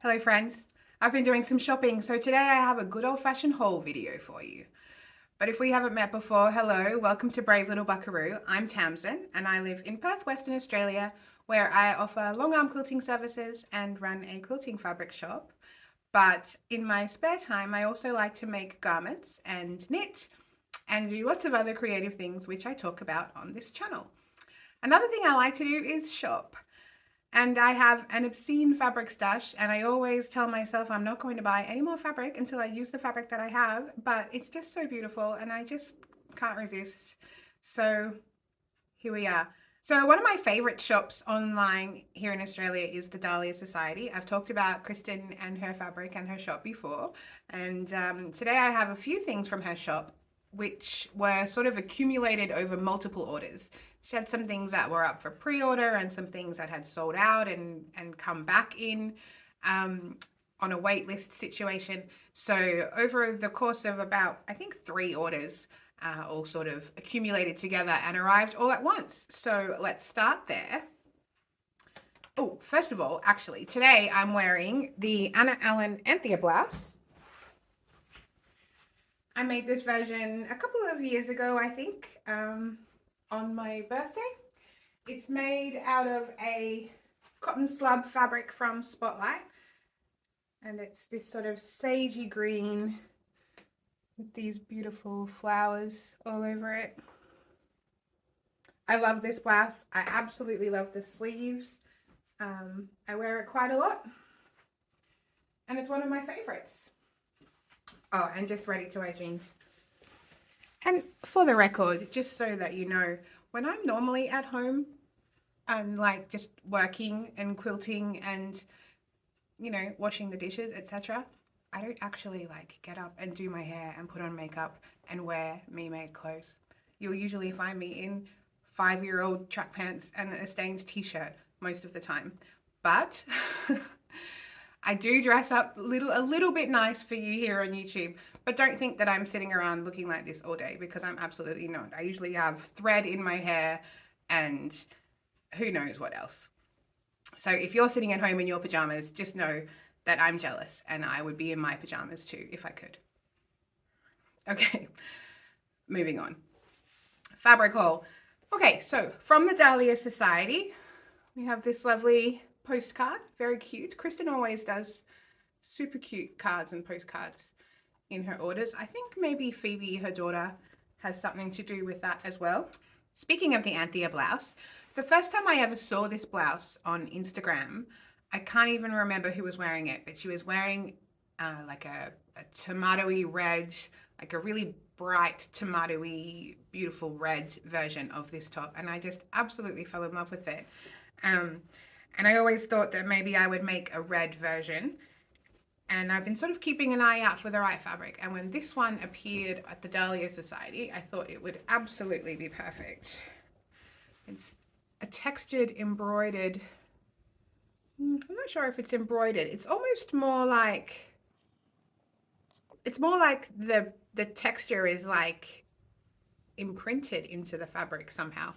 Hello friends, I've been doing some shopping, so today I have a good old-fashioned haul video for you. But if we haven't met before, hello, welcome to Brave Little Buckaroo. I'm Tamsin and I live in Perth, Western Australia, where I offer long arm quilting services and run a quilting fabric shop. But in my spare time, I also like to make garments and knit and do lots of other creative things which I talk about on this channel. Another thing I like to do is shop. And I have an obscene fabric stash, and I always tell myself I'm not going to buy any more fabric until I use the fabric that I have, but it's just so beautiful and I just can't resist. So here we are. So one of my favorite shops online here in Australia is the Dahlia Society. I've talked about Kristen and her fabric and her shop before, and today I have a few things from her shop which were sort of accumulated over multiple orders. She had some things that were up for pre-order and some things that had sold out and come back in on a wait list situation. So over the course of about, I think, 3 orders, all sort of accumulated together and arrived all at once. So let's start there. Oh, first of all, actually, today I'm wearing the Anna Allen Anthea blouse. I made this version a couple of years ago, I think, on my birthday. It's made out of a cotton slub fabric from Spotlight, and it's this sort of sagey green with these beautiful flowers all over it. I love this blouse. I absolutely love the sleeves. I wear it quite a lot, and it's one of my favorites. Oh, and just ready to wear jeans. And for the record, just so that you know, when I'm normally at home and like just working and quilting and, you know, washing the dishes, etc., I don't actually like get up and do my hair and put on makeup and wear me-made clothes. You'll usually find me in 5-year-old track pants and a stained t-shirt most of the time. But I do dress up a little bit nice for you here on YouTube, but don't think that I'm sitting around looking like this all day, because I'm absolutely not. I usually have thread in my hair and who knows what else. So if you're sitting at home in your pajamas, just know that I'm jealous and I would be in my pajamas too if I could. Okay, moving on. Fabric haul. Okay, so from the Dahlia Society, we have this lovely postcard, very cute. Kristen always does super cute cards and postcards in her orders. I think maybe Phoebe, her daughter, has something to do with that as well. Speaking of the Anthea blouse, the first time I ever saw this blouse on Instagram, I can't even remember who was wearing it, but she was wearing like a tomatoey red, like a really bright tomatoey, beautiful red version of this top, and I just absolutely fell in love with it. And I always thought that maybe I would make a red version, and I've been sort of keeping an eye out for the right fabric, and when this one appeared at the Dahlia Society, I thought it would absolutely be perfect. It's a textured embroidered, I'm not sure if it's embroidered, it's almost more like, it's more like the texture is like imprinted into the fabric somehow.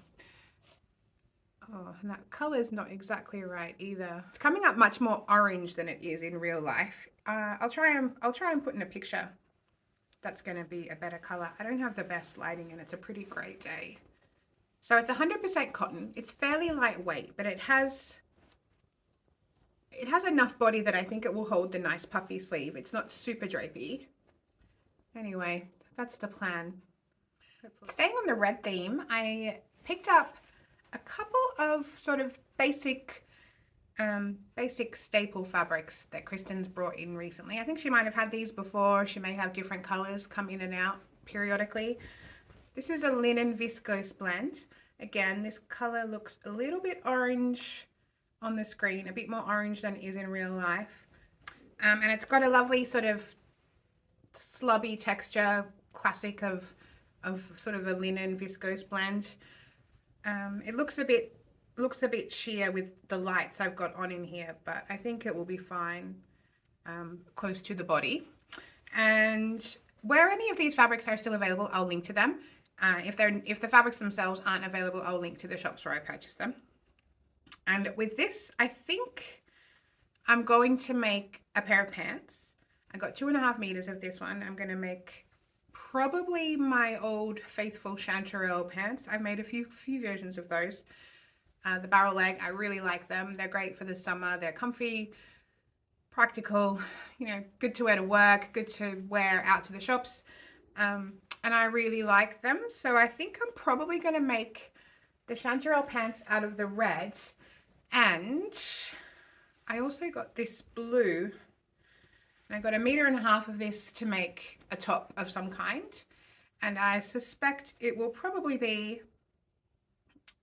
Oh, and that color's not exactly right either. It's coming up much more orange than it is in real life. I'll try and put in a picture that's going to be a better color. I don't have the best lighting and it's a pretty grey day. So it's 100% cotton. It's fairly lightweight, but it has enough body that I think it will hold the nice puffy sleeve. It's not super drapey. Anyway, that's the plan. Staying on the red theme, I picked up a couple of sort of basic staple fabrics that Kristen's brought in recently. I think she might have had these before. She may have different colors come in and out periodically. This is a linen viscose blend. Again, this color looks a little bit orange on the screen, a bit more orange than it is in real life. And it's got a lovely sort of slubby texture, classic of sort of a linen viscose blend. It looks a bit sheer with the lights I've got on in here, but I think it will be fine close to the body. And where any of these fabrics are still available, I'll link to them. If the fabrics themselves aren't available, I'll link to the shops where I purchased them. And with this, I think I'm going to make a pair of pants. I got 2.5 meters of this one. I'm going to make probably my old faithful chanterelle pants. I've made a few versions of those. The barrel leg, I really like them. They're great for the summer. They're comfy, practical, you know, good to wear to work, good to wear out to the shops. And I really like them. So I think I'm probably going to make the chanterelle pants out of the red. And I also got this blue. And I got 1.5 meters of this to make a top of some kind. And I suspect it will probably be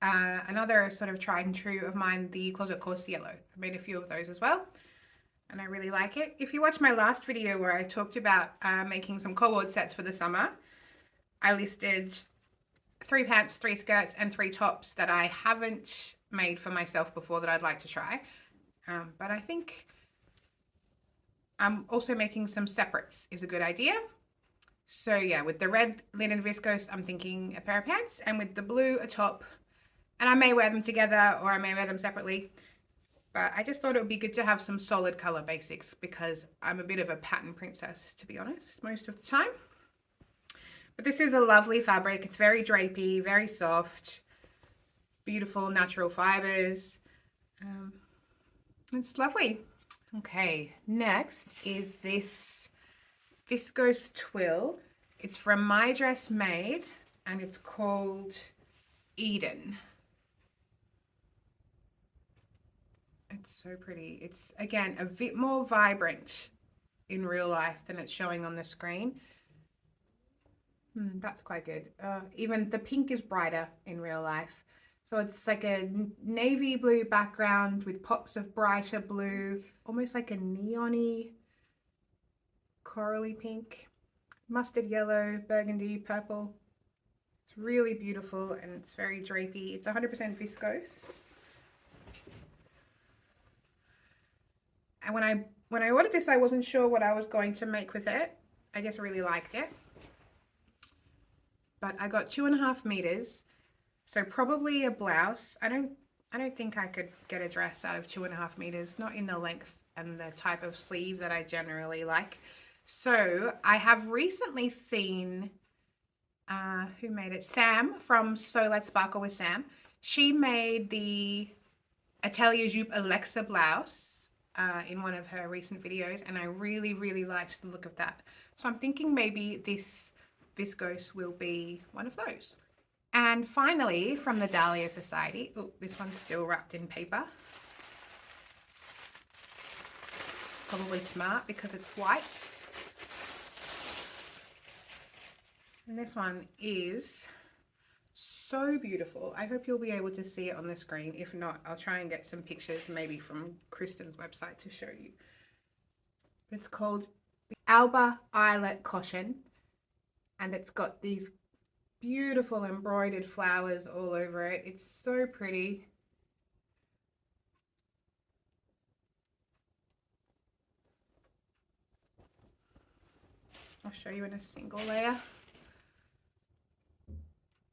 another sort of tried and true of mine, the Closet Course Yellow. I made a few of those as well, and I really like it. If you watched my last video where I talked about making some cord sets for the summer, I listed 3 pants, 3 skirts, and 3 tops that I haven't made for myself before that I'd like to try. But I think also making some separates is a good idea. So yeah, with the red linen viscose, I'm thinking a pair of pants, and with the blue, a top. And I may wear them together or I may wear them separately. But I just thought it would be good to have some solid color basics because I'm a bit of a pattern princess, to be honest, most of the time. But this is a lovely fabric. It's very drapey, very soft, beautiful natural fibers. It's lovely. Okay, next is this viscose twill. It's from My Dress Made and it's called Eden. It's so pretty. It's, again, a bit more vibrant in real life than it's showing on the screen. That's quite good. Even the pink is brighter in real life. So it's like a navy blue background with pops of brighter blue, almost like a neon-y, corally pink, mustard yellow, burgundy, purple. It's really beautiful and it's very drapey. It's 100% viscose. And when I ordered this, I wasn't sure what I was going to make with it. I just really liked it. But I got 2.5 meters, so probably a blouse. I don't think I could get a dress out of 2.5 meters, not in the length and the type of sleeve that I generally like. So I have recently seen, who made it? Sam from So Let's Sparkle with Sam. She made the Atelier Jupe Alexa blouse in one of her recent videos, and I really, really liked the look of that. So I'm thinking maybe this viscose will be one of those. And finally, from the Dahlia Society, oh, this one's still wrapped in paper. Probably smart because it's white. And this one is so beautiful. I hope you'll be able to see it on the screen. If not, I'll try and get some pictures maybe from Kristen's website to show you. It's called Alba Eyelet Cushion, and it's got these beautiful embroidered flowers all over it. It's so pretty. I'll show you in a single layer.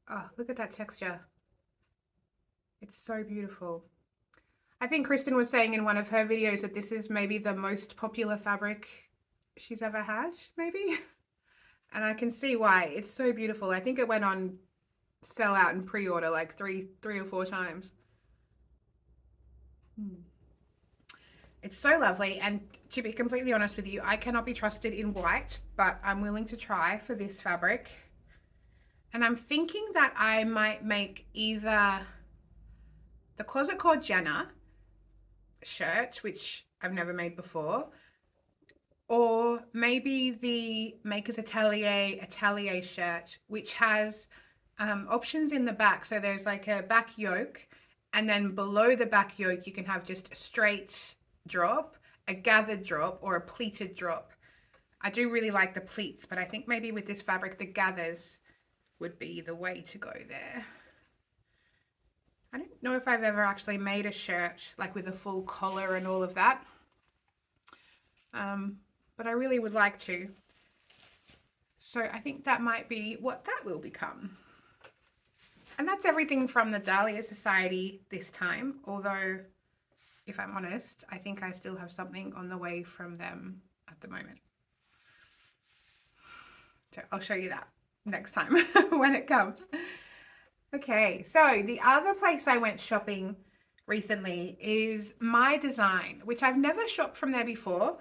Oh, look at that texture. It's so beautiful. I think Kristen was saying in one of her videos that this is maybe the most popular fabric she's ever had, maybe. And I can see why. It's so beautiful. I think it went on sell out and pre-order like three or four times. It's so lovely, and to be completely honest with you, I cannot be trusted in white, but I'm willing to try for this fabric. And I'm thinking that I might make either the Closet Core Jenna shirt, which I've never made before, or maybe the Maker's Atelier shirt, which has options in the back. So there's like a back yoke, and then below the back yoke you can have just a straight drop, a gathered drop, or a pleated drop. I do really like the pleats, but I think maybe with this fabric the gathers would be the way to go there. I don't know if I've ever actually made a shirt like with a full collar and all of that, but I really would like to. So I think that might be what that will become. And that's everything from the Dahlia Society this time, although if I'm honest. I think I still have something on the way from them at the moment. So I'll show you that next time when it comes. Okay, so the other place I went shopping recently is My Design, which I've never shopped from there before.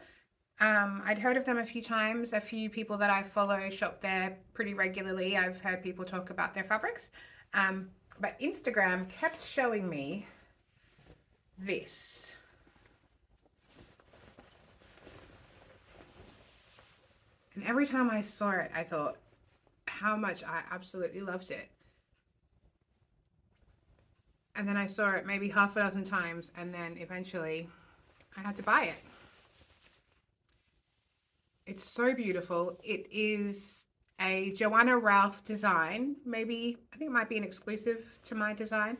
I'd heard of them a few times. A few people that I follow shop there pretty regularly. I've heard people talk about their fabrics. But Instagram kept showing me this. And every time I saw it, I thought how much I absolutely loved it. And then I saw it maybe half a dozen times, and then eventually I had to buy it. It's so beautiful. It is a Joanna Ralph design. Maybe, I think it might be an exclusive to My Design.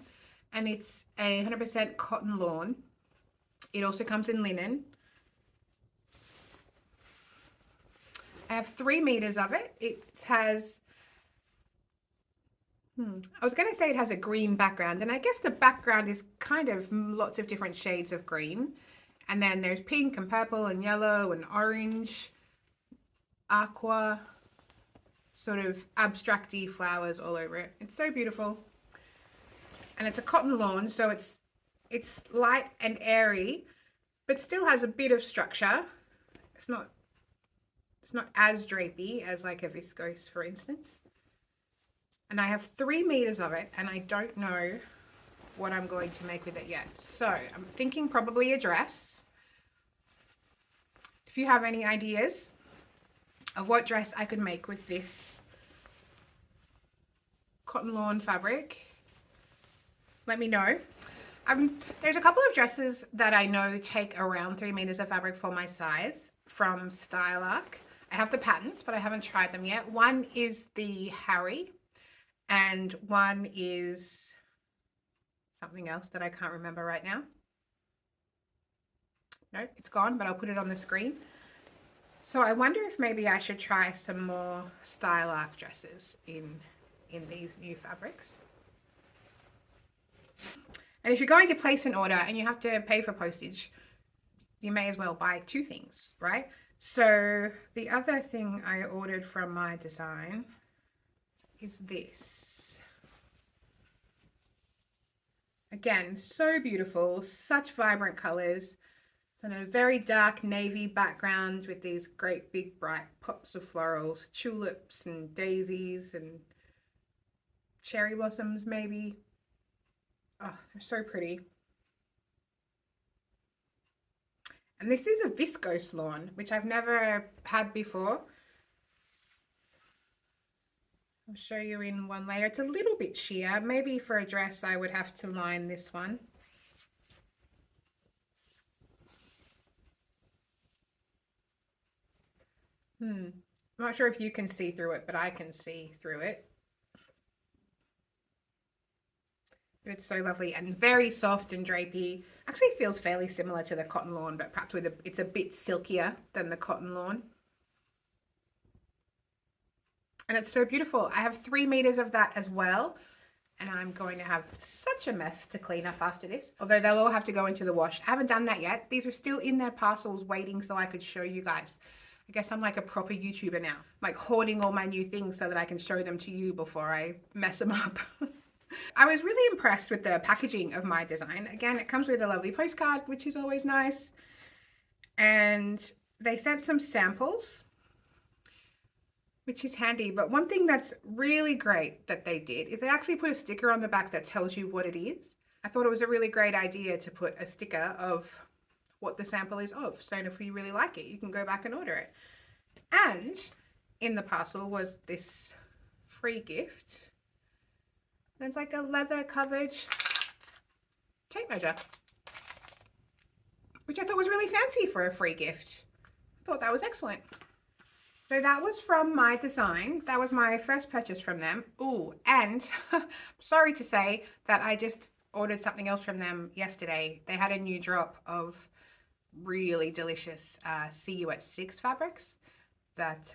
And it's a 100% cotton lawn. It also comes in linen. I have 3 meters of it. It has, I was going to say it has a green background, and I guess the background is kind of lots of different shades of green. And then there's pink and purple and yellow and orange, aqua, sort of abstract-y flowers all over it. It's so beautiful. And it's a cotton lawn, so it's light and airy, but still has a bit of structure. It's not as drapey as like a viscose, for instance. And I have 3 meters of it, and I don't know what I'm going to make with it yet. So I'm thinking probably a dress. If you have any ideas of what dress I could make with this cotton lawn fabric, let me know. There's a couple of dresses that I know take around 3 meters of fabric for my size from Style Arc. I have the patterns, but I haven't tried them yet. One is the Harry, and one is something else that I can't remember right now. No, it's gone, but I'll put it on the screen. So I wonder if maybe I should try some more Style Arc dresses in these new fabrics. And if you're going to place an order and you have to pay for postage, you may as well buy 2 things, right? So the other thing I ordered from My Design is this. Again, so beautiful, such vibrant colors. It's on a very dark navy background with these great big bright pops of florals, tulips and daisies and cherry blossoms maybe. Oh, they're so pretty. And this is a viscose lawn, which I've never had before. I'll show you in one layer. It's a little bit sheer. Maybe for a dress I would have to line this one. I'm not sure if you can see through it, but I can see through it. It's so lovely and very soft and drapey. Actually feels fairly similar to the cotton lawn, but perhaps with it's a bit silkier than the cotton lawn. And it's so beautiful. I have 3 meters of that as well. And I'm going to have such a mess to clean up after this. Although they'll all have to go into the wash. I haven't done that yet. These are still in their parcels waiting so I could show you guys. I guess I'm like a proper YouTuber now. I'm like hoarding all my new things so that I can show them to you before I mess them up. I was really impressed with the packaging of My Design. Again, it comes with a lovely postcard, which is always nice. And they sent some samples, which is handy. But one thing that's really great that they did is they actually put a sticker on the back that tells you what it is. I thought it was a really great idea to put a sticker of what the sample is of. So if you really like it, you can go back and order it. And in the parcel was this free gift. And it's like a leather covered tape measure, which I thought was really fancy for a free gift. I thought that was excellent. So that was from My Design. That was my first purchase from them. Ooh, and sorry to say that I just ordered something else from them yesterday. They had a new drop of really delicious See You at 6 fabrics that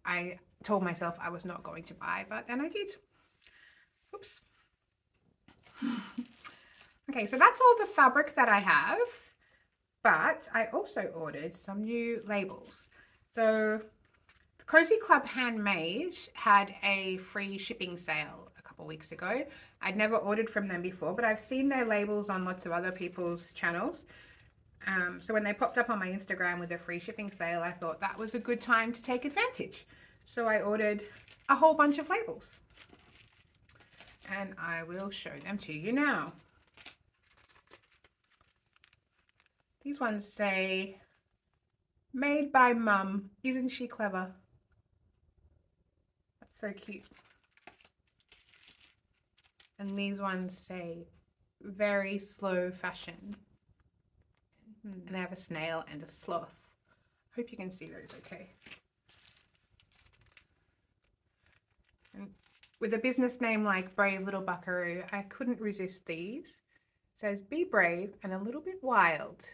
I told myself I was not going to buy, but then I did. Oops. Okay, so that's all the fabric that I have, but I also ordered some new labels. So Cozy Club Handmade had a free shipping sale a couple weeks ago. I'd never ordered from them before, but I've seen their labels on lots of other people's channels. So when they popped up on my Instagram with a free shipping sale, I thought that was a good time to take advantage. So I ordered a whole bunch of labels. And I will show them to you now. These ones say, made by mum. Isn't she clever? That's so cute. And these ones say, very slow fashion. And they have a snail and a sloth. Hope you can see those okay. And with a business name like Brave Little Buckaroo, I couldn't resist these. It says, be brave and a little bit wild.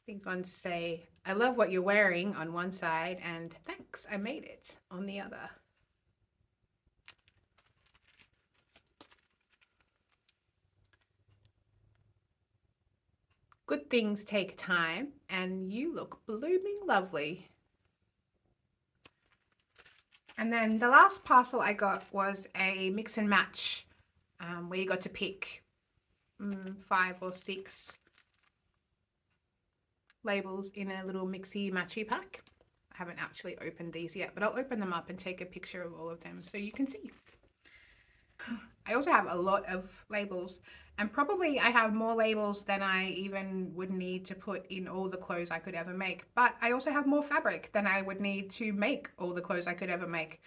These ones say, I love what you're wearing on one side and thanks, I made it on the other. Good things take time and you look blooming lovely. And then the last parcel I got was a mix and match where you got to pick 5 or 6 labels in a little mixy matchy pack. I haven't actually opened these yet, but I'll open them up and take a picture of all of them so you can see. I also have a lot of labels, and probably I have more labels than I even would need to put in all the clothes I could ever make, but I also have more fabric than I would need to make all the clothes I could ever make.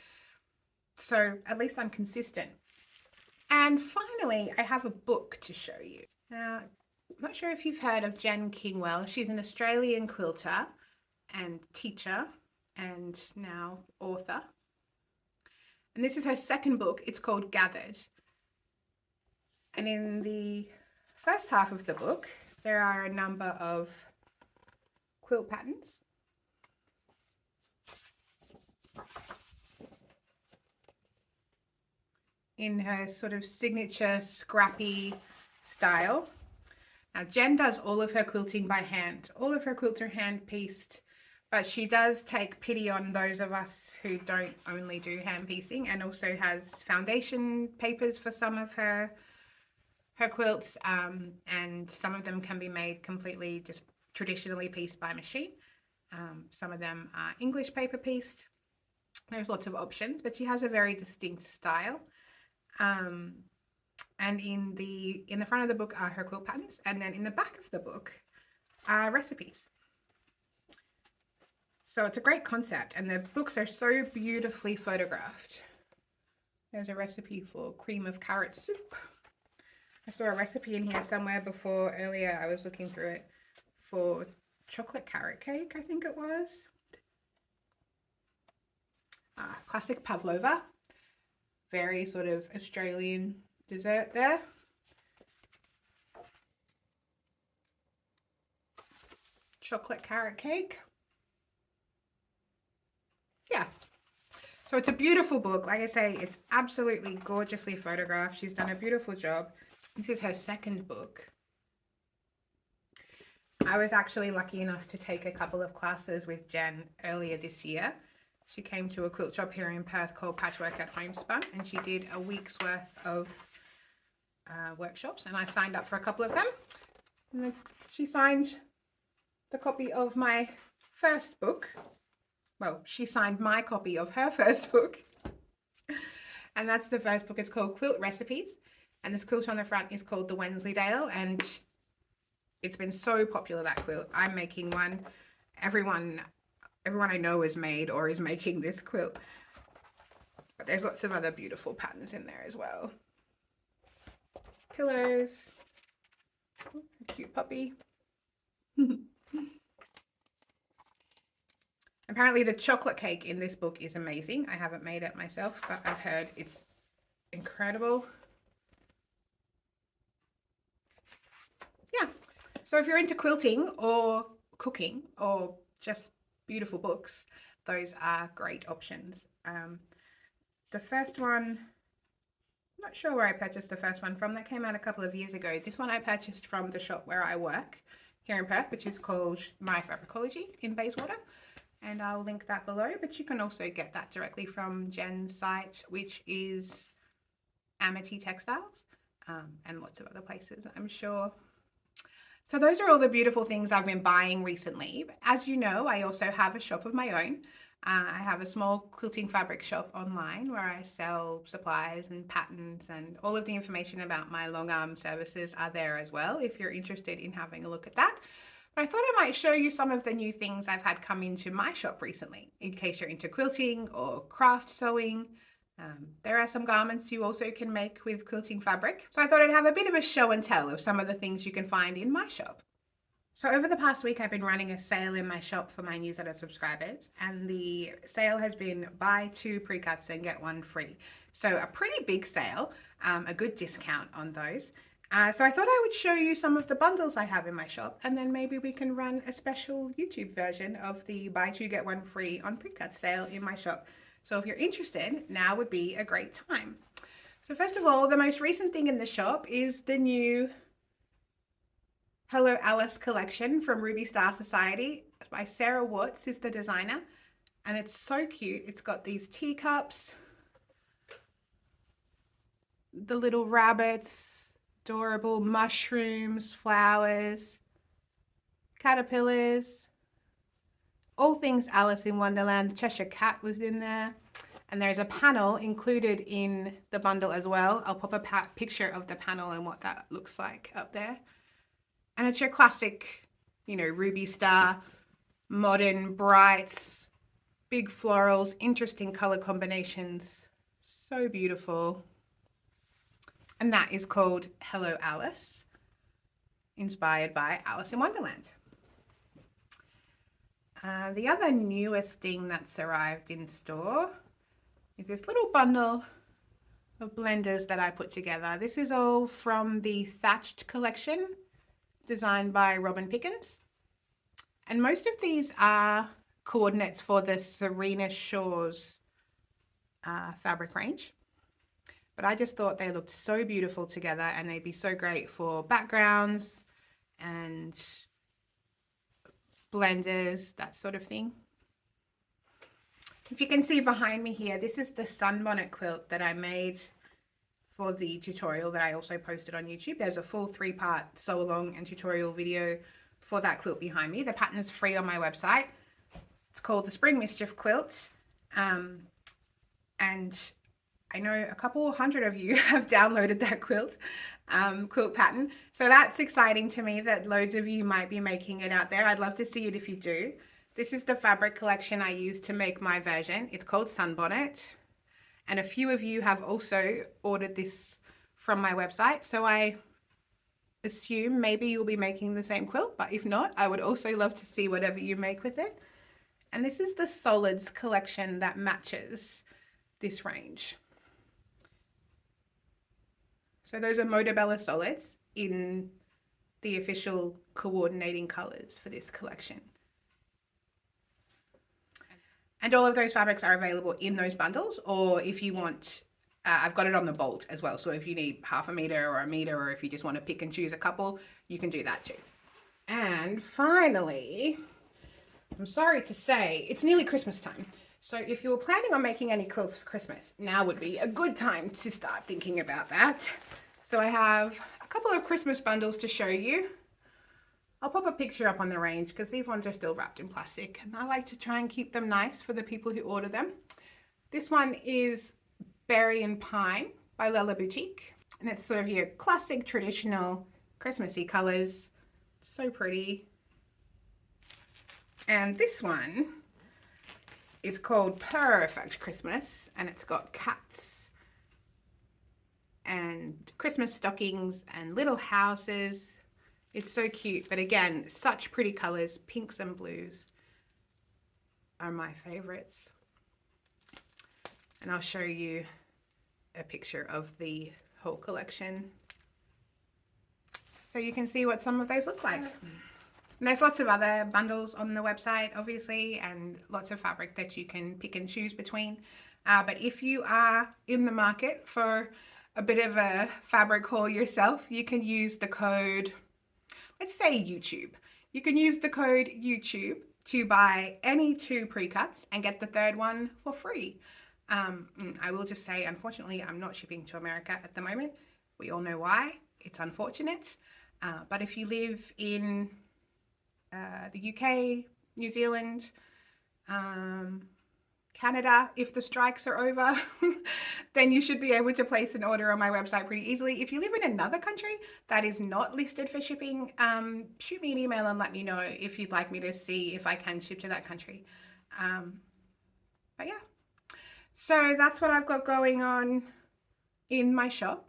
So at least I'm consistent. And finally, I have a book to show you. Now, I'm not sure if you've heard of Jen Kingwell. She's an Australian quilter and teacher and now author. And this is her second book. It's called Gathered. And in the first half of the book, there are a number of quilt patterns. In her sort of signature scrappy style. Now Jen does all of her quilting by hand. All of her quilts are hand pieced, but she does take pity on those of us who don't only do hand piecing, and also has foundation papers for some of her quilts, and some of them can be made completely just traditionally pieced by machine. Some of them are English paper pieced. There's lots of options, but she has a very distinct style. And in the front of the book are her quilt patterns, and then in the back of the book are recipes. So it's a great concept, and the books are so beautifully photographed. There's a recipe for cream of carrot soup. I saw a recipe in here somewhere before earlier. I was looking through it for chocolate carrot cake, I think it was. Classic pavlova. Very sort of Australian dessert there. Chocolate carrot cake. Yeah. So it's a beautiful book. Like I say, it's absolutely gorgeously photographed. She's done a beautiful job. This is her second book. I was actually lucky enough to take a couple of classes with Jen earlier this year. She came to a quilt shop here in Perth called Patchwork at Homespun, and she did a week's worth of workshops, and I signed up for a couple of them. And then she signed the copy of my first book. Well, she signed my copy of her first book. And that's the first book. It's called Quilt Recipes. And this quilt on the front is called the Wensleydale. And it's been so popular, that quilt. I'm making one. Everyone I know has made or is making this quilt. But there's lots of other beautiful patterns in there as well. Pillows. Oh, a cute puppy. Apparently the chocolate cake in this book is amazing. I haven't made it myself, but I've heard it's incredible. Yeah, so if you're into quilting or cooking or just beautiful books, those are great options. The first one, I'm not sure where I purchased the first one from. That came out a couple of years ago. This one I purchased from the shop where I work here in Perth, which is called My Fabricology in Bayswater. And I'll link that below, but you can also get that directly from Jen's site, which is Amity Textiles, and lots of other places, I'm sure. So those are all the beautiful things I've been buying recently. As you know, I also have a shop of my own. I have a small quilting fabric shop online where I sell supplies and patterns, and all of the information about my long arm services are there as well if you're interested in having a look at that. But I thought I might show you some of the new things I've had come into my shop recently, in case you're into quilting or craft sewing. There are some garments you also can make with quilting fabric. So I thought I'd have a bit of a show and tell of some of the things you can find in my shop. So over the past week, I've been running a sale in my shop for my newsletter subscribers, and the sale has been buy 2 pre-cuts and get 1 free. So a pretty big sale, a good discount on those. So I thought I would show you some of the bundles I have in my shop, and then maybe we can run a special YouTube version of the buy 2 get 1 free on pre-cut sale in my shop. So if you're interested, now would be a great time. So first of all, the most recent thing in the shop is the new Hello Alice collection from Ruby Star Society. It's by Sarah Watts, is the designer, and it's so cute. It's got these teacups, the little rabbits, adorable mushrooms, flowers, caterpillars, all things Alice in Wonderland. The Cheshire Cat was in there, and there's a panel included in the bundle as well. I'll pop a picture of the panel and what that looks like up there. And it's your classic, you know, Ruby Star, modern, brights, big florals, interesting color combinations. So beautiful. And that is called Hello Alice, inspired by Alice in Wonderland. The other newest thing that's arrived in store is this little bundle of blenders that I put together. This is all from the Thatched collection, designed by Robin Pickens. And most of these are coordinates for the Serena Shores fabric range. But I just thought they looked so beautiful together, and they'd be so great for backgrounds and blenders, that sort of thing. If you can see behind me here, this is the sunbonnet quilt that I made for the tutorial that I also posted on YouTube. There's a full 3-part sew along and tutorial video for that quilt behind me. The pattern is free on my website. It's called the Spring Mischief Quilt. And I know a couple hundred of you have downloaded that quilt pattern. So that's exciting to me that loads of you might be making it out there. I'd love to see it if you do. This is the fabric collection I used to make my version. It's called Sunbonnet. And a few of you have also ordered this from my website. So I assume maybe you'll be making the same quilt, but if not, I would also love to see whatever you make with it. And this is the solids collection that matches this range. So those are Modabella solids in the official coordinating colors for this collection. And all of those fabrics are available in those bundles, or if you want, I've got it on the bolt as well. So if you need 1/2 meter or 1 meter, or if you just want to pick and choose a couple, you can do that too. And finally, I'm sorry to say, it's nearly Christmas time. So if you're planning on making any quilts for Christmas, now would be a good time to start thinking about that. So I have a couple of Christmas bundles to show you. I'll pop a picture up on the range because these ones are still wrapped in plastic, and I like to try and keep them nice for the people who order them. This one is Berry and Pine by Lella Boutique, and it's sort of your classic traditional Christmassy colors. So pretty. And this one is called Perfect Christmas, and it's got cats and Christmas stockings and little houses. It's so cute, but again, such pretty colors. Pinks and blues are my favorites. And I'll show you a picture of the whole collection so you can see what some of those look like. And there's lots of other bundles on the website, obviously, and lots of fabric that you can pick and choose between. But if you are in the market for a bit of a fabric haul yourself, you can use the code, let's say YouTube. You can use the code YouTube to buy any 2 pre-cuts and get the 3rd one for free. I will just say, unfortunately, I'm not shipping to America at the moment. We all know why. It's unfortunate. But if you live in the UK, New Zealand, Canada, if the strikes are over, then you should be able to place an order on my website pretty easily. If you live in another country that is not listed for shipping, shoot me an email and let me know if you'd like me to see if I can ship to that country. But yeah, so that's what I've got going on in my shop.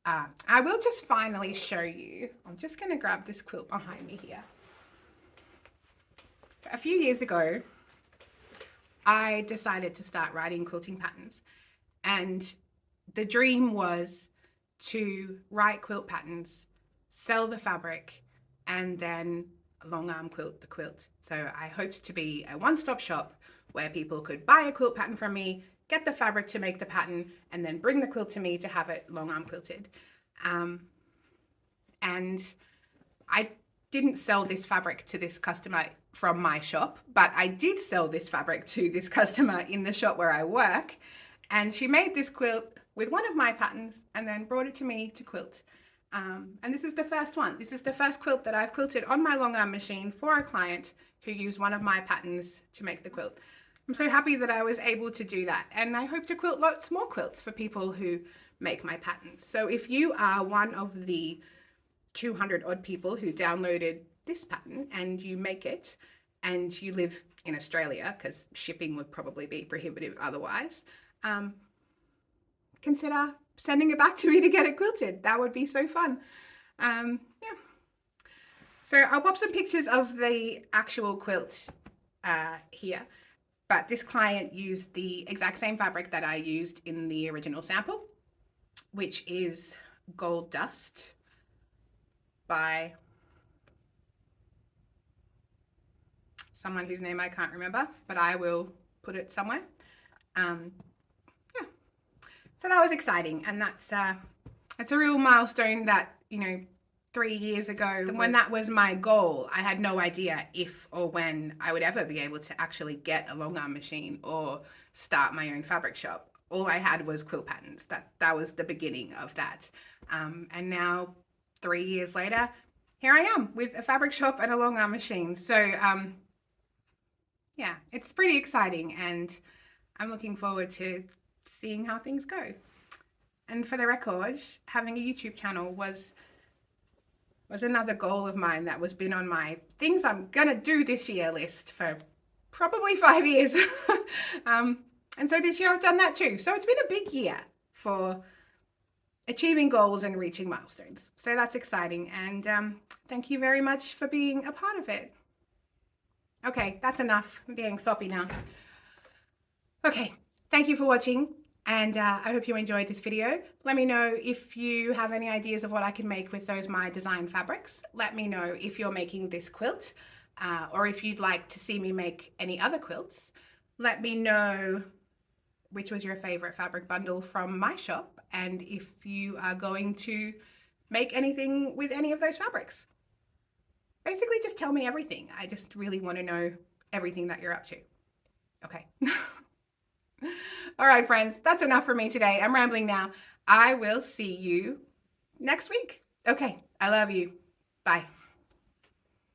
I will just finally show you. I'm just going to grab this quilt behind me here. A few years ago, I decided to start writing quilting patterns, and the dream was to write quilt patterns, sell the fabric, and then long arm quilt the quilt. So I hoped to be a one-stop shop where people could buy a quilt pattern from me, get the fabric to make the pattern, and then bring the quilt to me to have it long arm quilted. And I didn't sell this fabric to this customer from my shop, but I did sell this fabric to this customer in the shop where I work, and she made this quilt with one of my patterns and then brought it to me to quilt. And this is the first one. This is the first quilt that I've quilted on my long arm machine for a client who used one of my patterns to make the quilt. I'm so happy that I was able to do that, and I hope to quilt lots more quilts for people who make my patterns. So if you are one of the 200 odd people who downloaded this pattern and you make it, and you live in Australia, because shipping would probably be prohibitive otherwise, consider sending it back to me to get it quilted. That would be so fun. Yeah. So I'll pop some pictures of the actual quilt here, but this client used the exact same fabric that I used in the original sample, which is Gold Dust by someone whose name I can't remember, but I will put it somewhere. Yeah, so that was exciting, and that's it's a real milestone that, you know, 3 years ago, when that was my goal, I had no idea if or when I would ever be able to actually get a long arm machine or start my own fabric shop. All I had was quilt patterns. That was the beginning of that. And now 3 years later, here I am with a fabric shop and a long arm machine. So yeah, it's pretty exciting, and I'm looking forward to seeing how things go. And for the record, having a YouTube channel was another goal of mine that was been on my things I'm gonna do this year list for probably 5 years. And so this year I've done that too. So it's been a big year for achieving goals and reaching milestones. So that's exciting, and thank you very much for being a part of it. Okay, that's enough. I'm getting soppy now. Okay, thank you for watching, and I hope you enjoyed this video. Let me know if you have any ideas of what I can make with those my design fabrics. Let me know if you're making this quilt, or if you'd like to see me make any other quilts. Let me know which was your favorite fabric bundle from my shop, and if you are going to make anything with any of those fabrics. Basically, just tell me everything. I just really want to know everything that you're up to. Okay. All right, friends, that's enough for me today. I'm rambling now. I will see you next week. Okay, I love you. Bye.